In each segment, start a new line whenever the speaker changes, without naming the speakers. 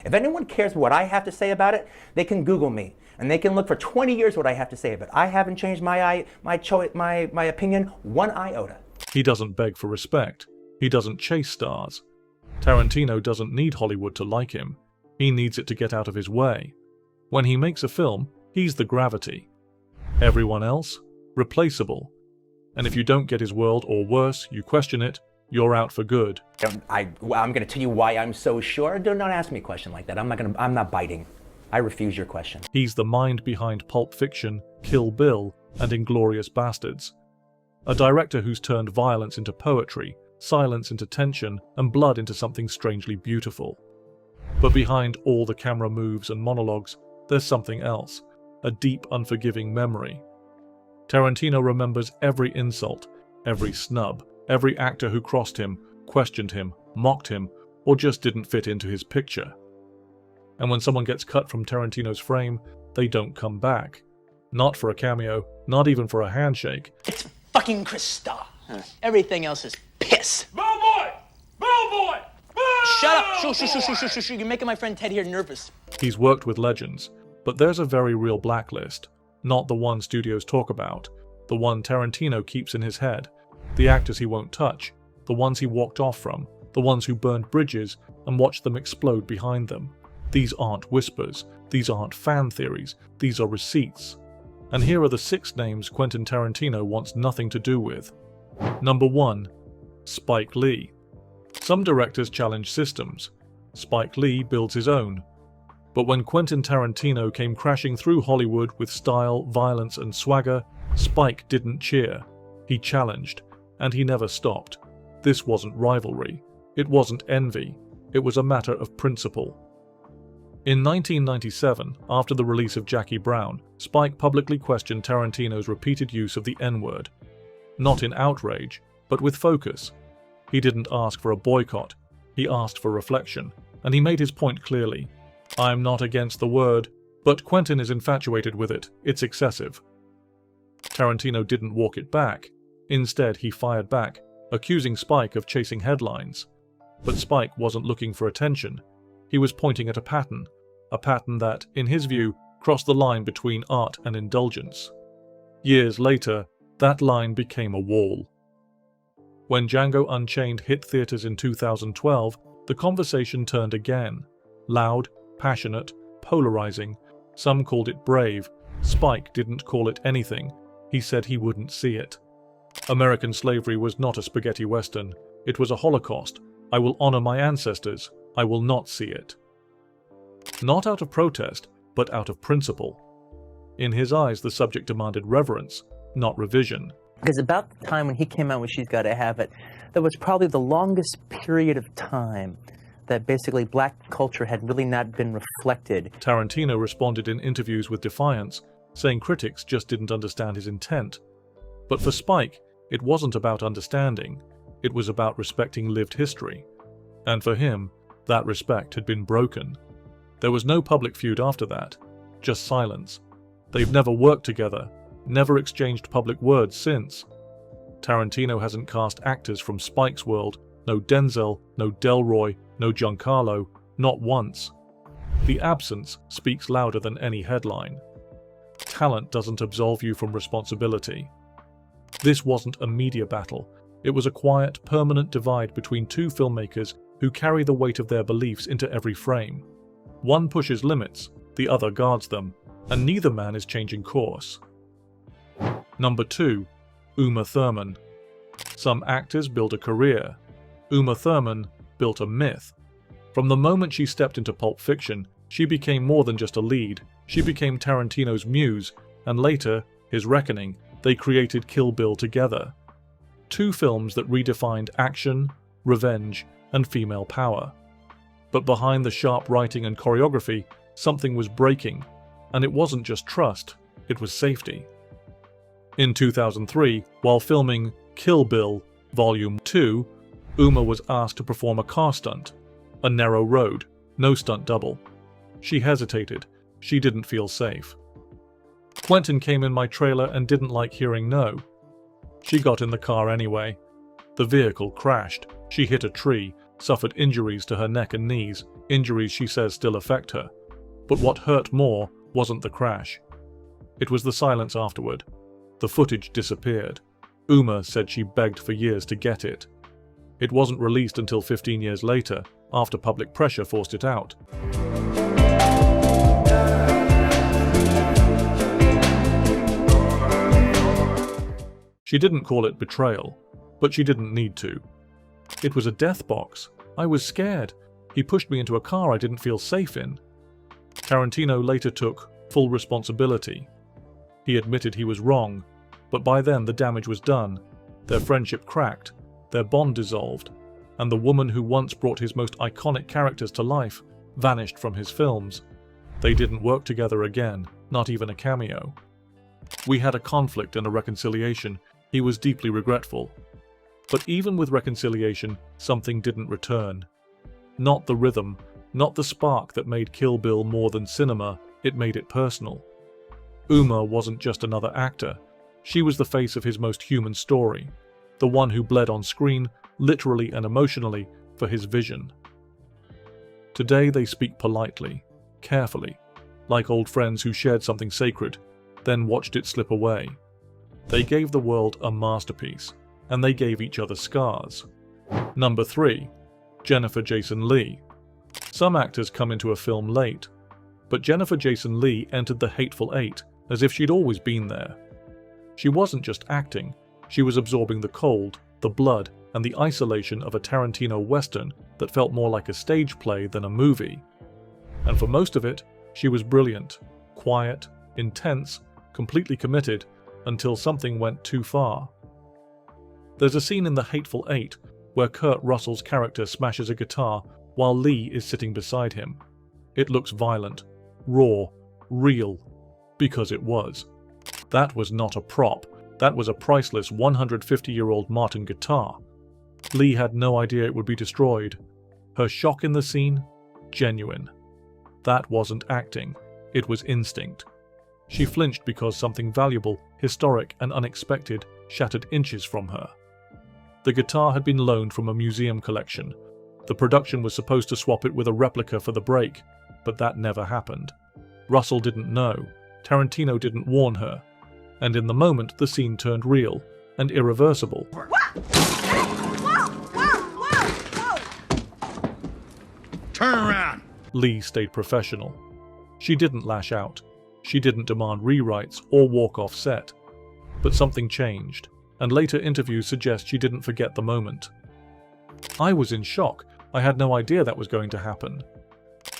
If anyone cares what I have to say about it, they can Google me and they can look for 20 years what I have to say about it. I haven't changed my opinion one iota.
He doesn't beg for respect. He doesn't chase stars. Tarantino doesn't need Hollywood to like him. He needs it to get out of his way. When he makes a film, he's the gravity. Everyone else, replaceable. And if you don't get his world, or worse, you question it, you're out for good.
I'm going to tell you why I'm so sure. Do not ask me a question like that. I'm not biting. I refuse your question.
He's the mind behind Pulp Fiction, Kill Bill, and Inglourious Bastards. A director who's turned violence into poetry, silence into tension, and blood into something strangely beautiful. But behind all the camera moves and monologues, there's something else. A deep, unforgiving memory. Tarantino remembers every insult, every snub, every actor who crossed him, questioned him, mocked him, or just didn't fit into his picture. And when someone gets cut from Tarantino's frame, they don't come back. Not for a cameo, not even for a handshake.
It's fucking Krista. Everything else is piss.
Bellboy! Bellboy!
Shut up! Shoo. You're making my friend Ted here nervous.
He's worked with legends, but there's a very real blacklist. Not the one studios talk about, the one Tarantino keeps in his head. The actors he won't touch, the ones he walked off from, the ones who burned bridges and watched them explode behind them. These aren't whispers, these aren't fan theories, these are receipts. And here are the 6 names Quentin Tarantino wants nothing to do with. Number 1. Spike Lee. Some directors challenge systems. Spike Lee builds his own. But when Quentin Tarantino came crashing through Hollywood with style, violence, and swagger, Spike didn't cheer. He challenged. And he never stopped. This wasn't rivalry. It wasn't envy. It was a matter of principle. In 1997, after the release of Jackie Brown, Spike publicly questioned Tarantino's repeated use of the N-word. Not in outrage, but with focus. He didn't ask for a boycott. He asked for reflection, and he made his point clearly. I'm not against the word, but Quentin is infatuated with it. It's excessive. Tarantino didn't walk it back. Instead, he fired back, accusing Spike of chasing headlines. But Spike wasn't looking for attention. He was pointing at a pattern that, in his view, crossed the line between art and indulgence. Years later, that line became a wall. When Django Unchained hit theaters in 2012, the conversation turned again. Loud, passionate, polarizing. Some called it brave. Spike didn't call it anything. He said he wouldn't see it. American slavery was not a spaghetti western. It was a Holocaust. I will honor my ancestors. I will not see it. Not out of protest, but out of principle. In his eyes, the subject demanded reverence, not revision.
Because about the time when he came out with She's Gotta Have It, that was probably the longest period of time that basically black culture had really not been reflected.
Tarantino responded in interviews with defiance, saying critics just didn't understand his intent. But for Spike, it wasn't about understanding. It was about respecting lived history. And for him, that respect had been broken. There was no public feud after that, just silence. They've never worked together, never exchanged public words since. Tarantino hasn't cast actors from Spike's world, no Denzel, no Delroy, no Giancarlo, not once. The absence speaks louder than any headline. Talent doesn't absolve you from responsibility. This wasn't a media battle. It was a quiet, permanent divide between 2 filmmakers who carry the weight of their beliefs into every frame. One pushes limits, the other guards them, and neither man is changing course. Number 2. Uma Thurman. Some actors build a career. Uma Thurman built a myth. From the moment she stepped into Pulp Fiction, she became more than just a lead. She became Tarantino's muse, and later, his reckoning, they created Kill Bill together. 2 films that redefined action, revenge, and female power. But behind the sharp writing and choreography, something was breaking, and it wasn't just trust, it was safety. In 2003, while filming Kill Bill Volume 2, Uma was asked to perform a car stunt. A narrow road, no stunt double. She hesitated. She didn't feel safe. Quentin came in my trailer and didn't like hearing no. She got in the car anyway. The vehicle crashed. She hit a tree, suffered injuries to her neck and knees, Injuries, she says, still affect her. But what hurt more wasn't the crash. It was the silence afterward. The footage disappeared. Uma said she begged for years to get it. It wasn't released until 15 years later, after public pressure forced it out. She didn't call it betrayal, but she didn't need to. It was a death box. I was scared. He pushed me into a car I didn't feel safe in. Tarantino later took full responsibility. He admitted he was wrong, but by then the damage was done. Their friendship cracked, their bond dissolved, and the woman who once brought his most iconic characters to life vanished from his films. They didn't work together again, not even a cameo. We had a conflict and a reconciliation. He was deeply regretful. But even with reconciliation, something didn't return. Not the rhythm, not the spark that made Kill Bill more than cinema, it made it personal. Uma wasn't just another actor. She was the face of his most human story, the one who bled on screen, literally and emotionally, for his vision. Today they speak politely, carefully, like old friends who shared something sacred, then watched it slip away. They gave the world a masterpiece, and they gave each other scars. Number 3. Jennifer Jason Leigh. Some actors come into a film late, but Jennifer Jason Leigh entered The Hateful Eight as if she'd always been there. She wasn't just acting, she was absorbing the cold, the blood, and the isolation of a Tarantino Western that felt more like a stage play than a movie. And for most of it, she was brilliant, quiet, intense, completely committed, until something went too far. There's a scene in The Hateful Eight where Kurt Russell's character smashes a guitar while Lee is sitting beside him. It looks violent, raw, real, because it was. That was not a prop. That was a priceless 150-year-old Martin guitar. Lee had no idea it would be destroyed. Her shock in the scene? Genuine. That wasn't acting. It was instinct. She flinched because something valuable, historic, and unexpected shattered inches from her. The guitar had been loaned from a museum collection. The production was supposed to swap it with a replica for the break, but that never happened. Russell didn't know. Tarantino didn't warn her. And in the moment, the scene turned real and irreversible.
Turn around!
Lee stayed professional. She didn't lash out. She didn't demand rewrites or walk off set. But something changed, and later interviews suggest she didn't forget the moment. I was in shock. I had no idea that was going to happen.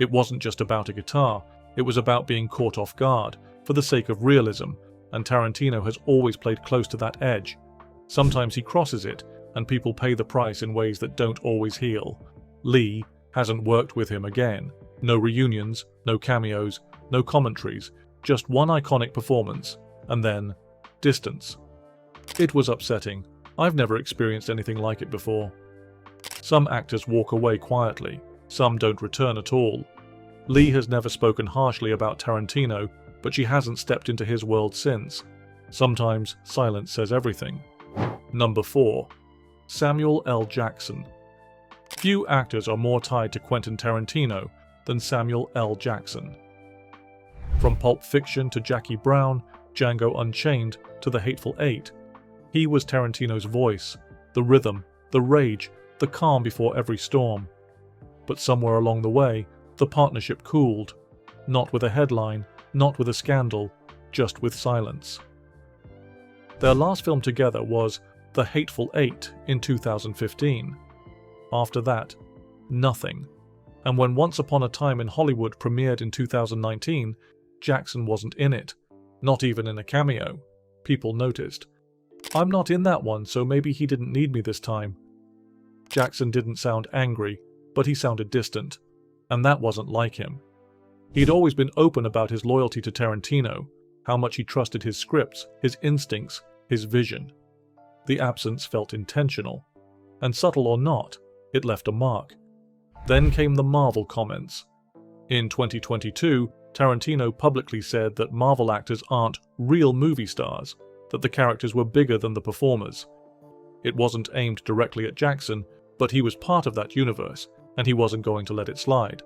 It wasn't just about a guitar. It was about being caught off guard, for the sake of realism, and Tarantino has always played close to that edge. Sometimes he crosses it, and people pay the price in ways that don't always heal. Lee hasn't worked with him again. No reunions, no cameos, no commentaries, just one iconic performance, and then distance. It was upsetting. I've never experienced anything like it before. Some actors walk away quietly, some don't return at all. Lee has never spoken harshly about Tarantino, but she hasn't stepped into his world since. Sometimes silence says everything. Number 4. Samuel L. Jackson. Few actors are more tied to Quentin Tarantino than Samuel L. Jackson. From Pulp Fiction to Jackie Brown, Django Unchained to The Hateful Eight, he was Tarantino's voice, the rhythm, the rage, the calm before every storm. But somewhere along the way, the partnership cooled. Not with a headline, not with a scandal, just with silence. Their last film together was The Hateful Eight in 2015. After that, nothing. And when Once Upon a Time in Hollywood premiered in 2019, Jackson wasn't in it, not even in a cameo. People noticed. I'm not in that one, so maybe he didn't need me this time. Jackson didn't sound angry, but he sounded distant, and that wasn't like him. He'd always been open about his loyalty to Tarantino, how much he trusted his scripts, his instincts, his vision. The absence felt intentional, and subtle or not, it left a mark. Then came the Marvel comments. In 2022, Tarantino publicly said that Marvel actors aren't real movie stars, that the characters were bigger than the performers. It wasn't aimed directly at Jackson, but he was part of that universe, and he wasn't going to let it slide.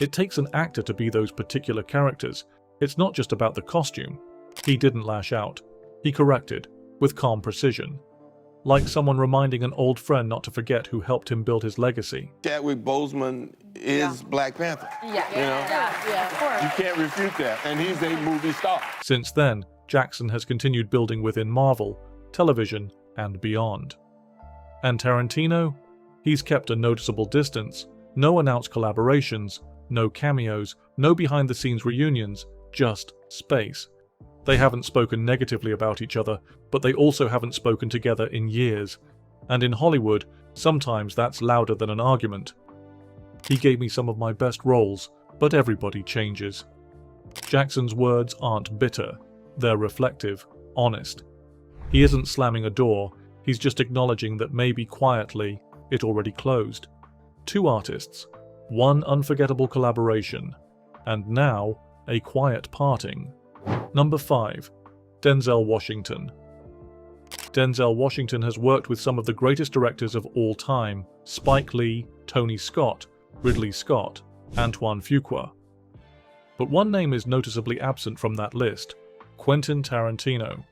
It takes an actor to be those particular characters. It's not just about the costume. He didn't lash out. He corrected, with calm precision. Like someone reminding an old friend not to forget who helped him build his legacy.
Chadwick Boseman is Black Panther.
Yeah, of course.
You can't refute that, and he's a movie star.
Since then, Jackson has continued building within Marvel, television, and beyond. And Tarantino? He's kept a noticeable distance. No announced collaborations, no cameos, no behind-the-scenes reunions, just space. They haven't spoken negatively about each other, but they also haven't spoken together in years. And in Hollywood, sometimes that's louder than an argument. He gave me some of my best roles, but everybody changes. Jackson's words aren't bitter. They're reflective, honest. He isn't slamming a door, he's just acknowledging that maybe quietly, it already closed. 2 artists, 1 unforgettable collaboration, and now a quiet parting. Number 5. Denzel Washington. Denzel Washington has worked with some of the greatest directors of all time: Spike Lee, Tony Scott, Ridley Scott, Antoine Fuqua. But one name is noticeably absent from that list: Quentin Tarantino.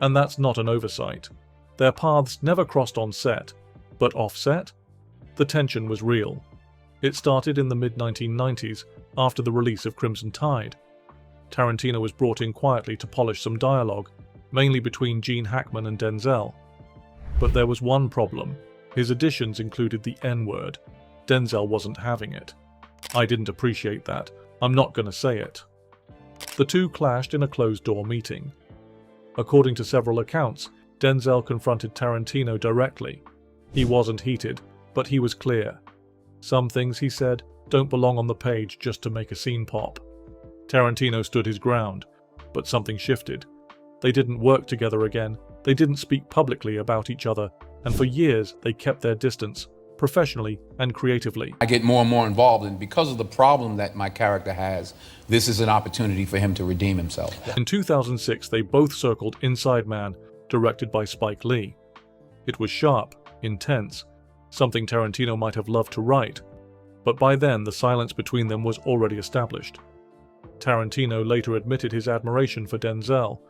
And that's not an oversight. Their paths never crossed on set, but off set? The tension was real. It started in the mid-1990s, after the release of Crimson Tide. Tarantino was brought in quietly to polish some dialogue, mainly between Gene Hackman and Denzel. But there was one problem. His additions included the N-word. Denzel wasn't having it. I didn't appreciate that. I'm not gonna say it. The two clashed in a closed-door meeting. According to several accounts, Denzel confronted Tarantino directly. He wasn't heated, but he was clear. Some things, he said, don't belong on the page just to make a scene pop. Tarantino stood his ground, but something shifted. They didn't work together again, they didn't speak publicly about each other, and for years they kept their distance, professionally and creatively.
I get more and more involved, and because of the problem that my character has, this is an opportunity for him to redeem himself.
In 2006, they both circled Inside Man, directed by Spike Lee. It was sharp, intense, something Tarantino might have loved to write, but by then the silence between them was already established. Tarantino later admitted his admiration for Denzel,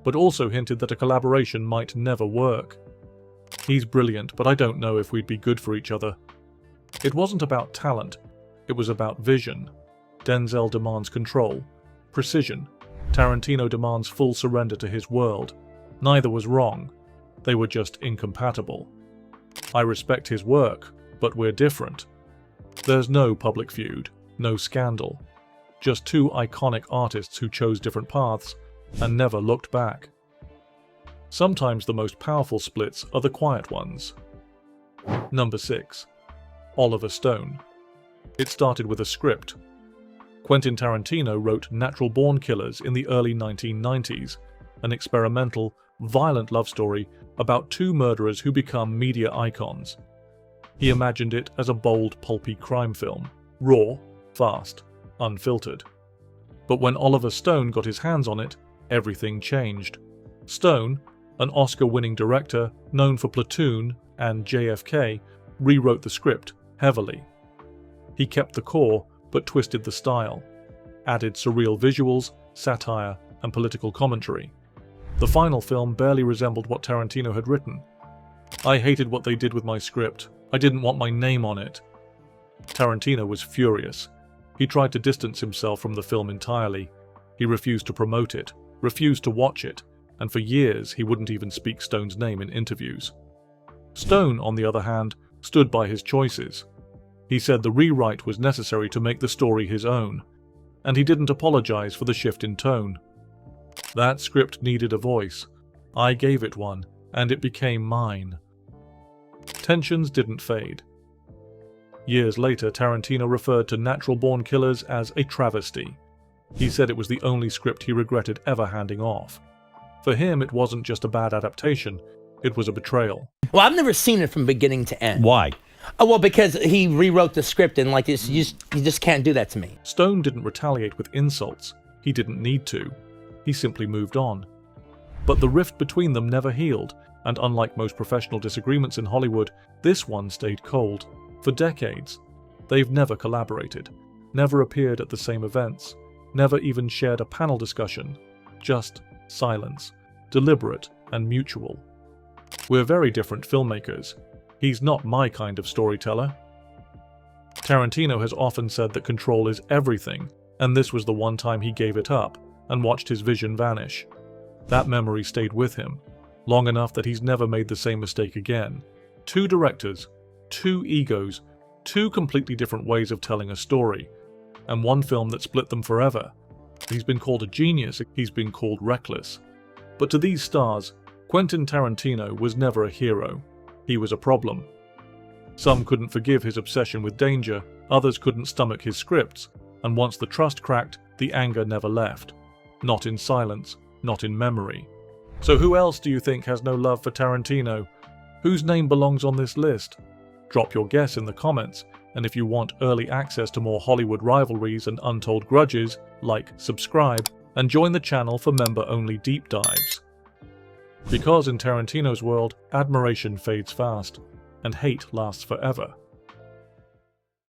but also hinted that a collaboration might never work. He's brilliant, but I don't know if we'd be good for each other. It wasn't about talent, it was about vision. Denzel demands control, precision. Tarantino demands full surrender to his world. Neither was wrong, they were just incompatible. I respect his work, but we're different. There's no public feud, no scandal. Just 2 iconic artists who chose different paths and never looked back. Sometimes the most powerful splits are the quiet ones. Number 6. Oliver Stone. It started with a script. Quentin Tarantino wrote Natural Born Killers in the early 1990s, an experimental, violent love story about 2 murderers who become media icons. He imagined it as a bold, pulpy crime film, raw, fast, unfiltered. But when Oliver Stone got his hands on it, everything changed. Stone, an Oscar-winning director known for Platoon and JFK, rewrote the script heavily. He kept the core, but twisted the style, added surreal visuals, satire, and political commentary. The final film barely resembled what Tarantino had written. I hated what they did with my script. I didn't want my name on it. Tarantino was furious. He tried to distance himself from the film entirely. He refused to promote it, refused to watch it, and for years he wouldn't even speak Stone's name in interviews. Stone, on the other hand, stood by his choices. He said the rewrite was necessary to make the story his own, and he didn't apologize for the shift in tone. That script needed a voice. I gave it one, and it became mine. Tensions didn't fade. Years later, Tarantino referred to Natural Born Killers as a travesty. He said it was the only script he regretted ever handing off. For him, it wasn't just a bad adaptation, it was a betrayal.
Well, I've never seen it from beginning to end.
Why?
Oh, well, because he rewrote the script and like this, you just can't do that to me.
Stone didn't retaliate with insults. He didn't need to. He simply moved on. But the rift between them never healed, and unlike most professional disagreements in Hollywood, this one stayed cold. For decades, they've never collaborated. never appeared at the same events, never even shared a panel discussion. Just silence, deliberate and mutual. We're very different filmmakers. He's not my kind of storyteller. Tarantino has often said that control is everything, and this was the one time he gave it up and watched his vision vanish. That memory stayed with him, long enough that he's never made the same mistake again. Two directors, two egos, two completely different ways of telling a story, and one film that split them forever. He's been called a genius, he's been called reckless. But to these stars, Quentin Tarantino was never a hero. He was a problem. Some couldn't forgive his obsession with danger, others couldn't stomach his scripts, and once the trust cracked, the anger never left. Not in silence, not in memory. So who else do you think has no love for Tarantino? Whose name belongs on this list? Drop your guess in the comments, and if you want early access to more Hollywood rivalries and untold grudges, like, subscribe, and join the channel for member-only deep dives. Because in Tarantino's world, admiration fades fast, and hate lasts forever.